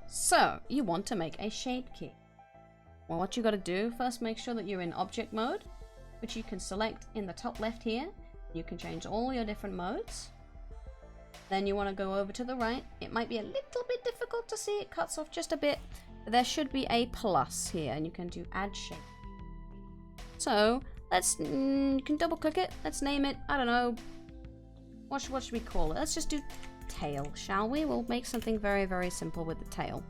So you want to make a shape key. Well, what you got to do first, make sure that you're in object mode, which you can select in the top left here. You can change all your different modes. Then you want to go over to the right. It might be a little bit difficult to see, it cuts off just a bit. But there should be a plus here, and you can do add shape. So let's, you can double click it. Let's name it, I don't know, what should we call it? Let's just do tail, shall we? We'll make something very, very simple with the tail.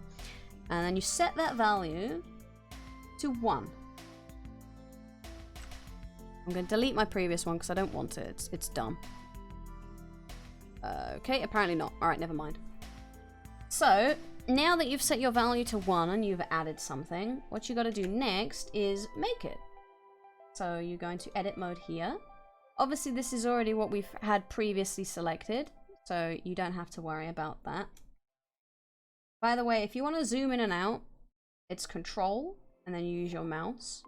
And then you set that value to 1. I'm going to delete my previous one because I don't want it. It's dumb. Okay, apparently not. Alright, never mind. So, now that you've set your value to 1 and you've added something, what you got to do next is make it. So you're going to edit mode here. Obviously this is already what we've had previously selected, so you don't have to worry about that. By the way, if you want to zoom in and out, it's Control and then you use your mouse.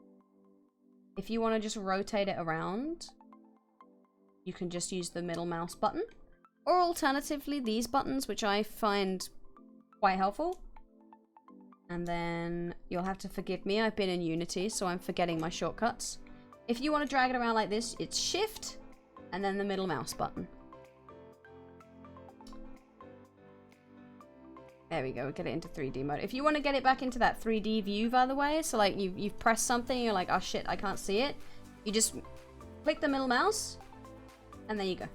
If you want to just rotate it around, you can just use the middle mouse button. Or alternatively, these buttons, which I find quite helpful. And then you'll have to forgive me, I've been in Unity, so I'm forgetting my shortcuts. If you want to drag it around like this, it's Shift and then the middle mouse button. There we go, get it into 3D mode. If you want to get it back into that 3D view, by the way, so like you've pressed something, you're like, oh shit, I can't see it. You just click the middle mouse, and there you go.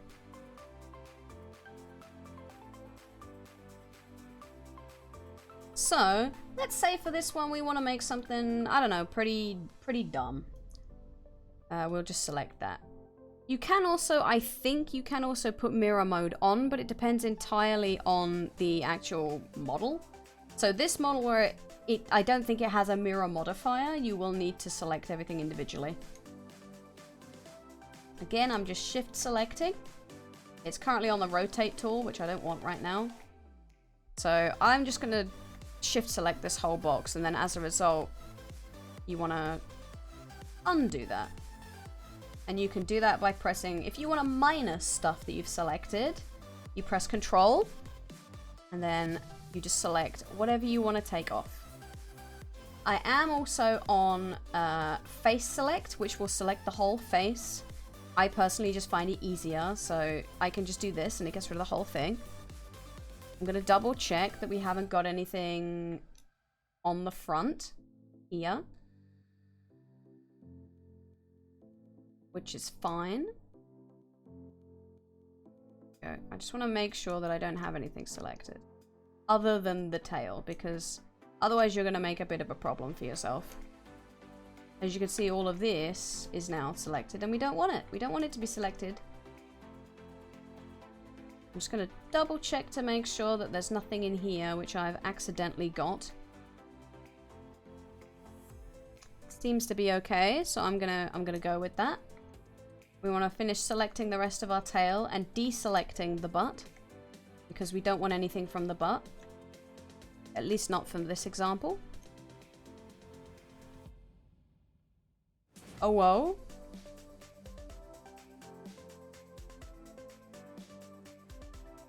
So, let's say for this one we want to make something, I don't know, pretty dumb. We'll just select that. You can also, I think you can also put mirror mode on, but it depends entirely on the actual model. So this model where I don't think it has a mirror modifier, you will need to select everything individually. Again, I'm just shift selecting. It's currently on the rotate tool, which I don't want right now. So I'm just going to shift select this whole box, and then as a result, you want to undo that. And you can do that by pressing, if you want to minus stuff that you've selected, you press Control, and then you just select whatever you want to take off. I am also on face select, which will select the whole face. I personally just find it easier, so I can just do this and it gets rid of the whole thing. I'm going to double check that we haven't got anything on the front here, which is fine. Okay, I just want to make sure that I don't have anything selected other than the tail, because otherwise you're going to make a bit of a problem for yourself. As you can see, all of this is now selected, and we don't want it. We don't want it to be selected. I'm just going to double check to make sure that there's nothing in here which I've accidentally got. Seems to be okay, so I'm gonna go with that. We want to finish selecting the rest of our tail and deselecting the butt, because we don't want anything from the butt. At least not from this example. Oh, whoa.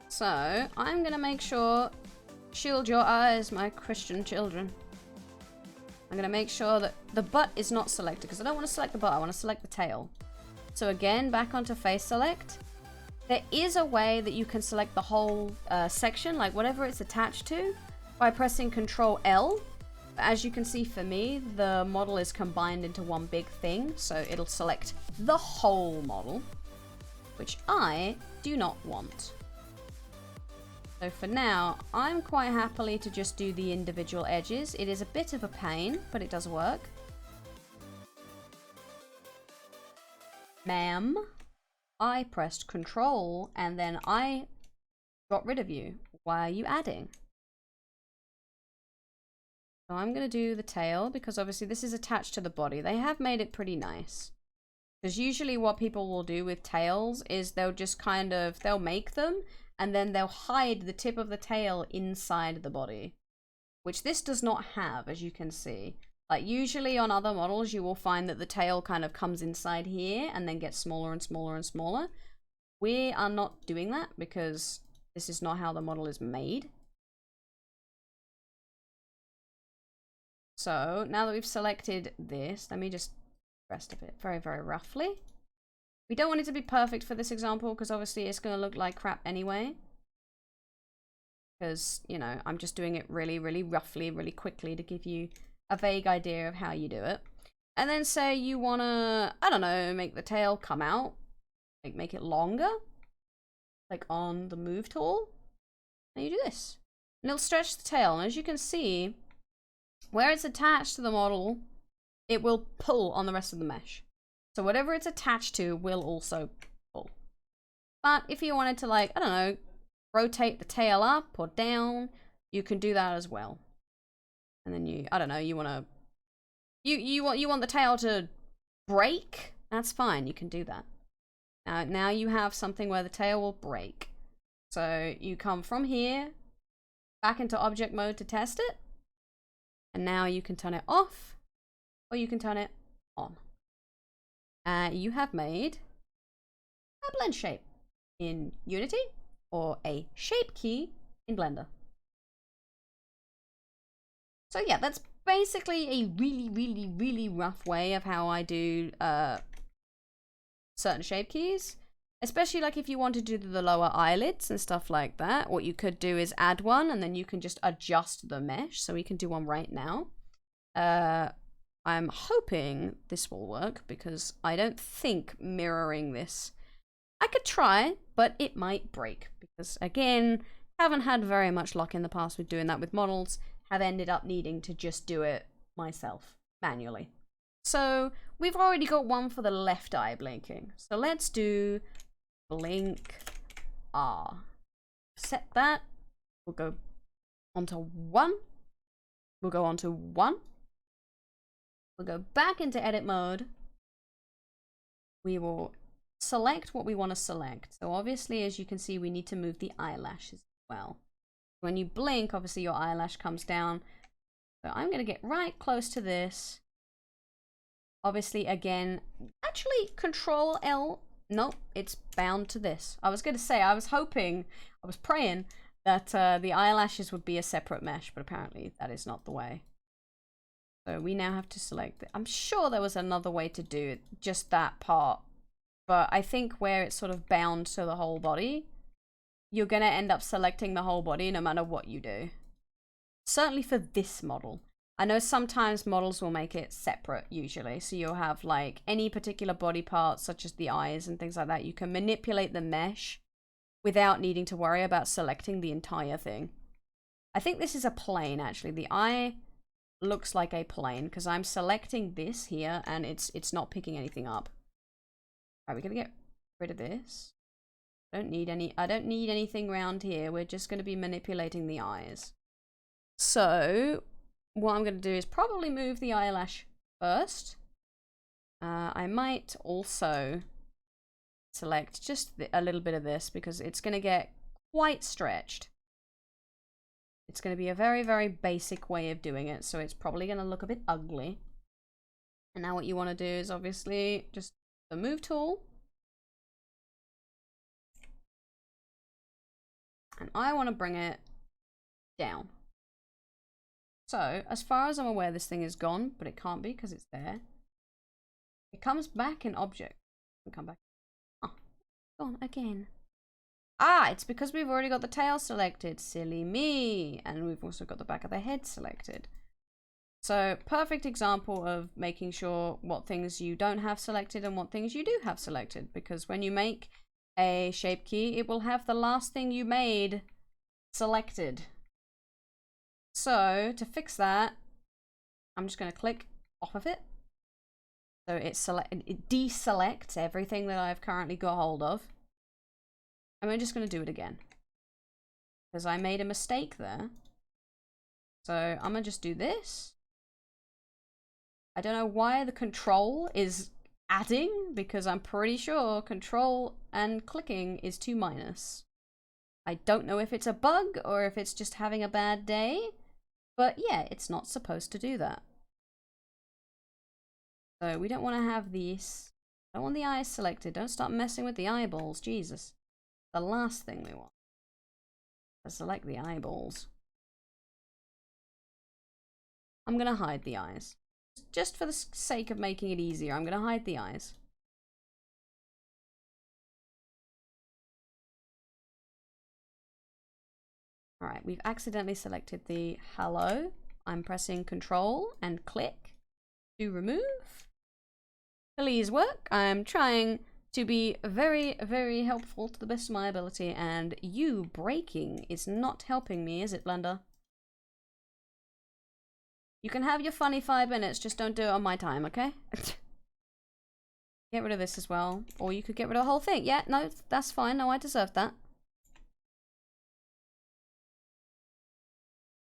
So, I'm gonna make sure, shield your eyes, my Christian children. I'm gonna make sure that the butt is not selected, because I don't want to select the butt, I want to select the tail. So again, back onto face select. There is a way that you can select the whole section, like whatever it's attached to, by pressing Control L. But as you can see for me, the model is combined into one big thing, so it'll select the whole model, which I do not want. So for now, I'm quite happily to just do the individual edges. It is a bit of a pain, but it does work. Ma'am, I pressed Control and then I got rid of you. Why are you adding? So I'm going to do the tail, because obviously this is attached to the body. They have made it pretty nice. Because usually what people will do with tails is they'll just kind of, they'll make them and then they'll hide the tip of the tail inside the body, which this does not have, as you can see. Like usually on other models, you will find that the tail kind of comes inside here and then gets smaller and smaller and smaller. We are not doing that because this is not how the model is made. So now that we've selected this, let me just rest of it very, very roughly. We don't want it to be perfect for this example because obviously it's going to look like crap anyway. Because, you know, I'm just doing it really, really roughly, really quickly to give you a vague idea of how you do it. And then say you want to, I don't know, make the tail come out. Like make it longer. Like on the move tool. And you do this. And it'll stretch the tail. And as you can see, where it's attached to the model, it will pull on the rest of the mesh. So whatever it's attached to will also pull. But if you wanted to, like, I don't know, rotate the tail up or down, you can do that as well. And then you, I don't know, you want to, you want the tail to break? That's fine, you can do that. Now you have something where the tail will break. So you come from here, back into object mode to test it. And now you can turn it off, or you can turn it on. You have made a blend shape in Unity or a shape key in Blender. So yeah, that's basically a really, really, really rough way of how I do certain shape keys. Especially like if you want to do the lower eyelids and stuff like that, what you could do is add one and then you can just adjust the mesh. So we can do one right now. I'm hoping this will work because I don't think mirroring this. I could try, but it might break because again, haven't had very much luck in the past with doing that with models, have ended up needing to just do it myself manually. So we've already got one for the left eye blinking. So let's do blink R. Set that. We'll go onto 1. We'll go onto 1. We'll go back into edit mode. We will select what we want to select. So obviously, as you can see, we need to move the eyelashes as well. When you blink, obviously your eyelash comes down. So I'm going to get right close to this. Obviously, again, actually Control L. Nope, it's bound to this. I was going to say, I was hoping, I was praying that the eyelashes would be a separate mesh, but apparently that is not the way. So we now have to select it. I'm sure there was another way to do it, just that part. But I think where it's sort of bound to the whole body, you're going to end up selecting the whole body no matter what you do. Certainly for this model. I know sometimes models will make it separate usually. So you'll have like any particular body parts such as the eyes and things like that. You can manipulate the mesh without needing to worry about selecting the entire thing. I think this is a plane actually. The eye looks like a plane because I'm selecting this here and it's not picking anything up. All right, we're gonna get rid of this. I don't need anything around here. We're just gonna be manipulating the eyes. So what I'm gonna do is probably move the eyelash first. I might also select just a little bit of this because it's gonna get quite stretched. It's going to be a very, very basic way of doing it, so it's probably going to look a bit ugly. And now what you want to do is obviously just the move tool. And I want to bring it down. So, as far as I'm aware, this thing is gone, but it can't be because it's there. It comes back in object. Come back. Oh, gone again. Ah, it's because we've already got the tail selected. Silly me. And we've also got the back of the head selected. So, perfect example of making sure what things you don't have selected and what things you do have selected. Because when you make a shape key, it will have the last thing you made selected. So, to fix that, I'm just going to click off of it. So, it deselects everything that I've currently got hold of. And we're just going to do it again. Because I made a mistake there. So I'm going to just do this. I don't know why the control is adding. Because I'm pretty sure control and clicking is 2-. I don't know if it's a bug or if it's just having a bad day. But yeah, it's not supposed to do that. So we don't want to have these. I don't want the eyes selected. Don't start messing with the eyeballs. Jesus. The last thing we want. Let's select the eyeballs. I'm gonna hide the eyes. Just for the sake of making it easier, I'm gonna hide the eyes. Alright, we've accidentally selected the hello. I'm pressing Control and click to remove. Please work. I'm trying to be very, very helpful to the best of my ability, and you breaking is not helping me, is it, Blender? You can have your funny 5 minutes, just don't do it on my time, okay? Get rid of this as well. Or you could get rid of the whole thing. Yeah, no, that's fine. No, I deserve that.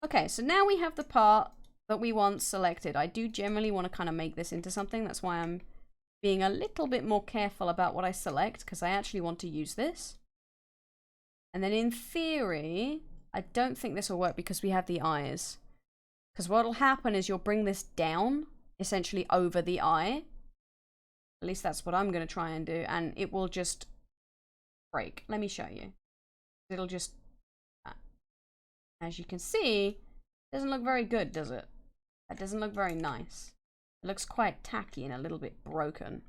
Okay, so now we have the part that we want selected. I do generally want to kind of make this into something. That's why I'm being a little bit more careful about what I select, because I actually want to use this. And then in theory, I don't think this will work because we have the eyes. Because what will happen is you'll bring this down, essentially over the eye. At least that's what I'm going to try and do. And it will just break. Let me show you. It'll just... As you can see, it doesn't look very good, does it? That doesn't look very nice. It looks quite tacky and a little bit broken.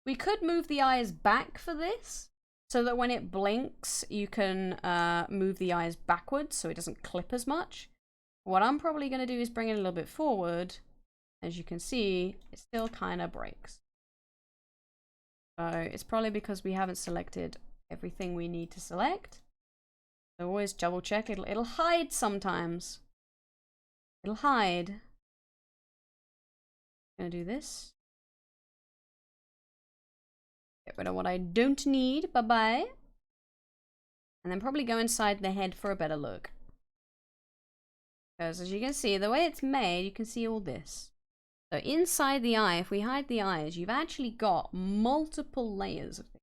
We could move the eyes back for this, so that when it blinks, you can move the eyes backwards so it doesn't clip as much. What I'm probably going to do is bring it a little bit forward. As you can see, it still kind of breaks. So it's probably because we haven't selected everything we need to select. So always double check. It'll hide sometimes. It'll hide. Gonna do this. Get rid of what I don't need. Bye-bye. And then probably go inside the head for a better look. Because as you can see, the way it's made, you can see all this. So inside the eye, if we hide the eyes, you've actually got multiple layers of things.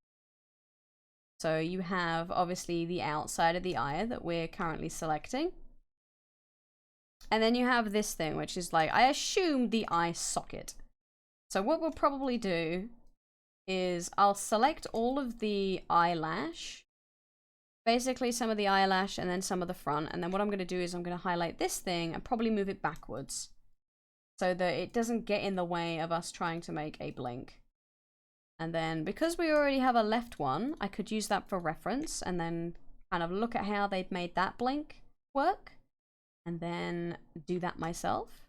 So you have, obviously, the outside of the eye that we're currently selecting. And then you have this thing, which is like, I assume the eye socket. So what we'll probably do is I'll select all of the eyelash. Basically some of the eyelash and then some of the front. And then what I'm going to do is I'm going to highlight this thing and probably move it backwards. So that it doesn't get in the way of us trying to make a blink. And then because we already have a left one, I could use that for reference and then kind of look at how they've made that blink work. And then do that myself.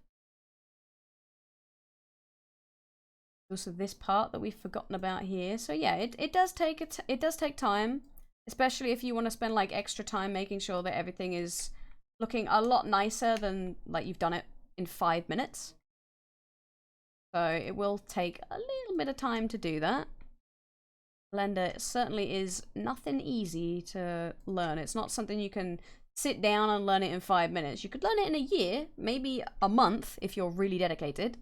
Also this part that we've forgotten about here. So yeah, it does take time, especially if you want to spend like extra time making sure that everything is looking a lot nicer than like you've done it in 5 minutes. So it will take a little bit of time to do that. Blender certainly is nothing easy to learn. It's not something you can sit down and learn it in 5 minutes. You could learn it in a year, maybe a month if you're really dedicated.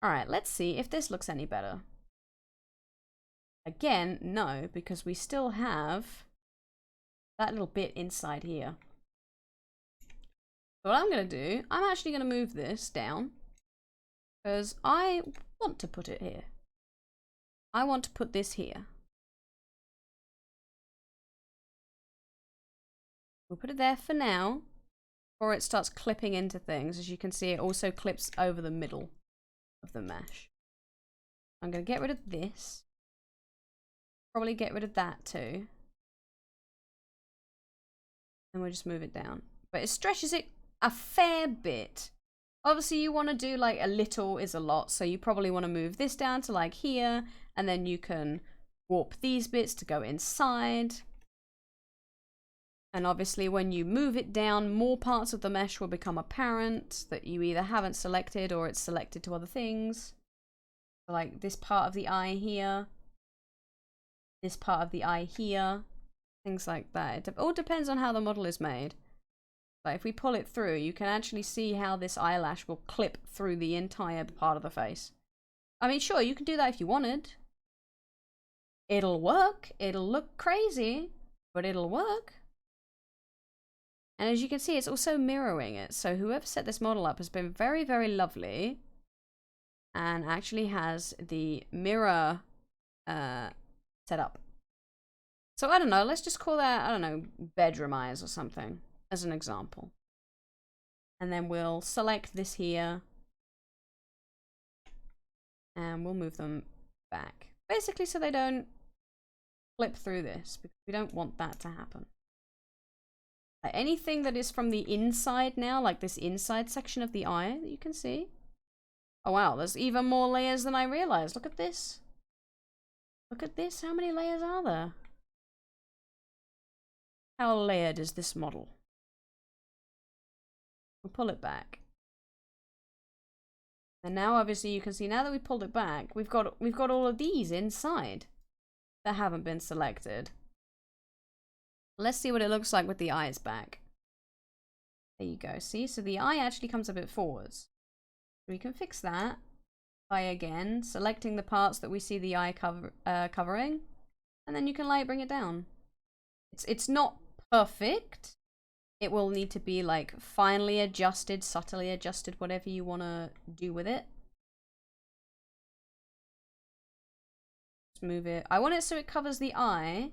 Alright, let's see if this looks any better. Again, no, because we still have that little bit inside here. So what I'm going to do, I'm actually going to move this down because I want to put it here. I want to put this here. We'll put it there for now, before it starts clipping into things. As you can see, it also clips over the middle of the mesh. I'm going to get rid of this. Probably get rid of that too. And we'll just move it down. But it stretches it a fair bit. Obviously, you want to do like a little is a lot. So you probably want to move this down to like here. And then you can warp these bits to go inside. And obviously when you move it down, more parts of the mesh will become apparent that you either haven't selected or it's selected to other things. So like this part of the eye here, this part of the eye here, things like that. It all depends on how the model is made. But if we pull it through, you can actually see how this eyelash will clip through the entire part of the face. I mean, sure, you can do that if you wanted. It'll work. It'll look crazy, but it'll work. And as you can see, it's also mirroring it. So whoever set this model up has been very, very lovely. And actually has the mirror set up. So I don't know, let's just call that, I don't know, bedroom eyes or something, as an example. And then we'll select this here. And we'll move them back. Basically so they don't flip through this, because we don't want that to happen. Anything that is from the inside now, like this inside section of the eye that you can see. Oh wow, there's even more layers than I realized. Look at this. Look at this. How many layers are there? How layered is this model? We'll pull it back. And now obviously you can see, now that we pulled it back, we've got all of these inside that haven't been selected. Let's see what it looks like with the eyes back. There you go. See, so the eye actually comes a bit forwards. We can fix that by again selecting the parts that we see the eye covering, and then you can like bring it down. It's not perfect. It will need to be like finely adjusted, subtly adjusted, whatever you want to do with it. Let's move it. I want it so it covers the eye,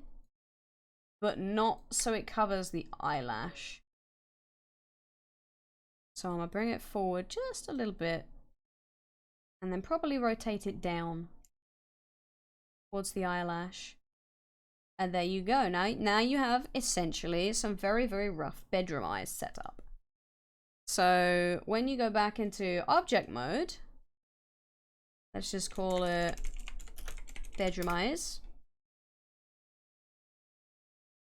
but not so it covers the eyelash. So I'm going to bring it forward just a little bit, and then probably rotate it down towards the eyelash. And there you go. Now you have essentially some very, very rough bedroom eyes set up. So when you go back into object mode, let's just call it bedroom eyes.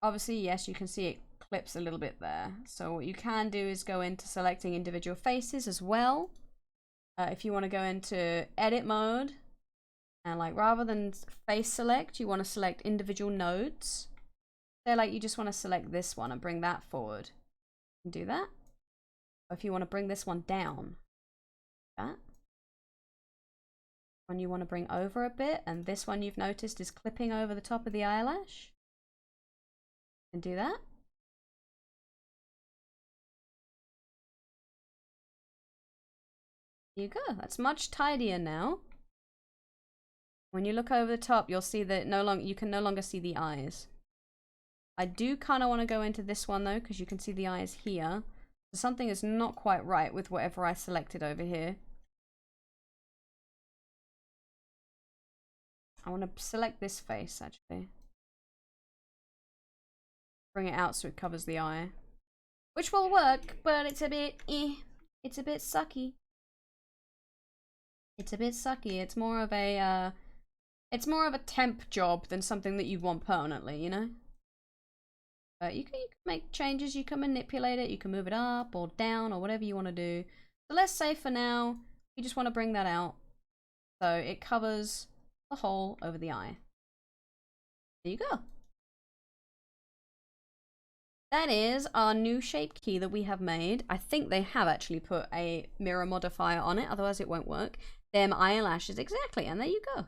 Obviously, yes, you can see it clips a little bit there. So what you can do is go into selecting individual faces as well. If you want to go into edit mode, and like rather than face select, you want to select individual nodes. So like you just want to select this one and bring that forward. You can do that. Or if you want to bring this one down, that. One you want to bring over a bit, and this one you've noticed is clipping over the top of the eyelash. You can do that. There you go. That's much tidier now. When you look over the top, you'll see that you can no longer see the eyes. I do kind of want to go into this one though, because you can see the eyes here. So something is not quite right with whatever I selected over here. I want to select this face actually. Bring it out so it covers the eye. Which will work, but it's a bit it's a bit sucky. It's a bit sucky. It's more of a temp job than something that you want permanently, you know? You can make changes, you can manipulate it, you can move it up or down or whatever you want to do. So let's say for now, you just want to bring that out. So it covers the hole over the eye. There you go. That is our new shape key that we have made. I think they have actually put a mirror modifier on it, otherwise it won't work. Them eyelashes, exactly, and there you go.